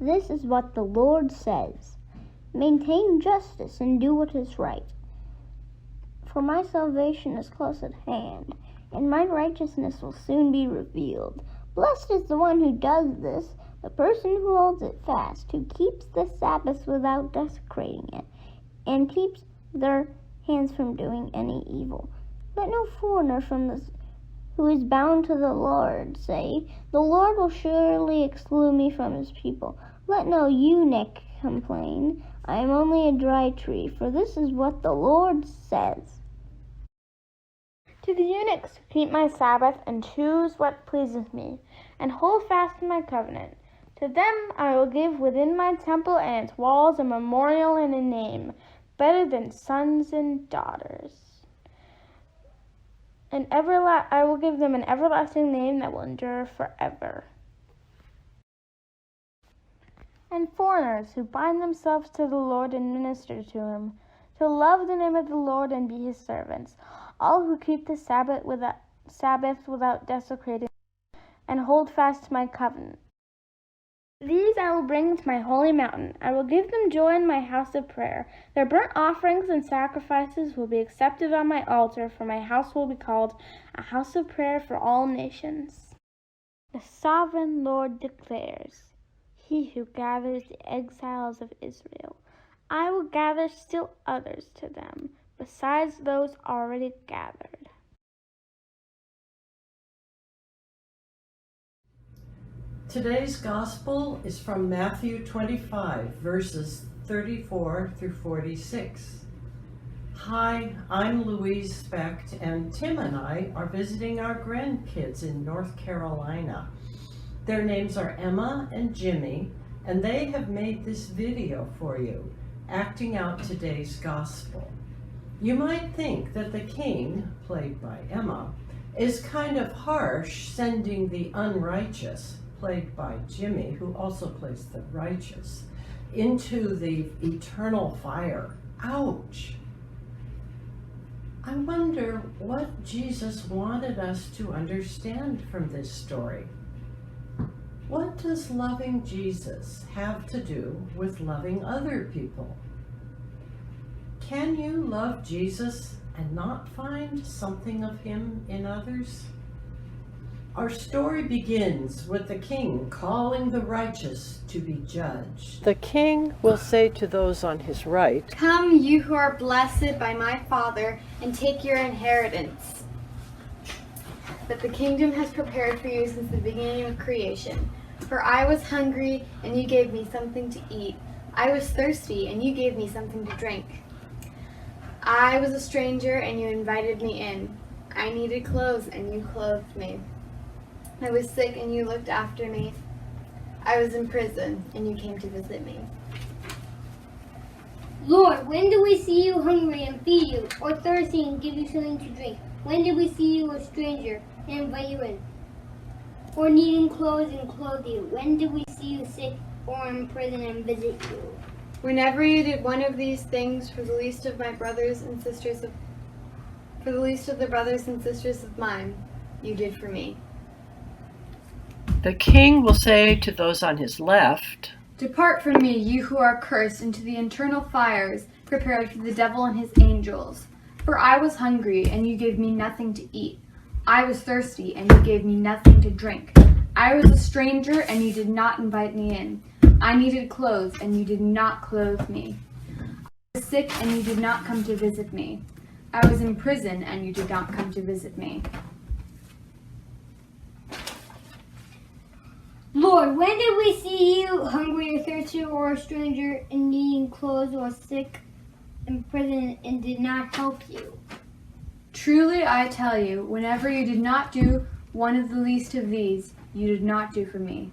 This is what the Lord says. Maintain justice and do what is right. For my salvation is close at hand, and my righteousness will soon be revealed. Blessed is the one who does this, the person who holds it fast, who keeps the Sabbath without desecrating it, and keeps their hands from doing any evil. Let no foreigner who is bound to the Lord say, the Lord will surely exclude me from his people. Let no eunuch complain, I am only a dry tree, for this is what the Lord says. To the eunuchs who keep my Sabbath and choose what pleases me, and hold fast to my covenant, to them I will give within my temple and its walls a memorial and a name, better than sons and daughters. I will give them an everlasting name that will endure forever. And foreigners who bind themselves to the Lord and minister to him, to love the name of the Lord and be his servants, all who keep the Sabbath without desecrating and hold fast to my covenant. These I will bring to my holy mountain. I will give them joy in my house of prayer. Their burnt offerings and sacrifices will be accepted on my altar, for my house will be called a house of prayer for all nations. The sovereign Lord declares, he who gathers the exiles of Israel, I will gather still others to them, besides those already gathered. Today's Gospel is from Matthew 25, verses 34 through 46. Hi, I'm Louise Specht, and Tim and I are visiting our grandkids in North Carolina. Their names are Emma and Jimmy, and they have made this video for you, acting out today's Gospel. You might think that the king, played by Emma, is kind of harsh, sending the unrighteous, played by Jimmy, who also plays the righteous, into the eternal fire. Ouch! I wonder what Jesus wanted us to understand from this story. What does loving Jesus have to do with loving other people? Can you love Jesus and not find something of him in others? Our story begins with the king calling the righteous to be judged. The king will say to those on his right, come, you who are blessed by my Father, and take your inheritance that the kingdom has prepared for you since the beginning of creation. For I was hungry, and you gave me something to eat. I was thirsty, and you gave me something to drink. I was a stranger, and you invited me in. I needed clothes, and you clothed me. I was sick, and you looked after me. I was in prison, and you came to visit me. Lord, when did we see you hungry and feed you, or thirsty and give you something to drink? When did we see you a stranger and invite you in, or needing clothes and clothe you? When did we see you sick or in prison and visit you? Whenever you did one of these things for the least of my brothers and sisters for the least of the brothers and sisters of mine, you did for me. The king will say to those on his left, depart from me, you who are cursed, into the eternal fires prepared for the devil and his angels. For I was hungry, and you gave me nothing to eat. I was thirsty, and you gave me nothing to drink. I was a stranger, and you did not invite me in. I needed clothes, and you did not clothe me. I was sick, and you did not come to visit me. I was in prison, and you did not come to visit me. Lord, when did we see you hungry or thirsty or a stranger and needing clothes or sick in prison and did not help you? Truly I tell you, whenever you did not do one of the least of these, you did not do for me.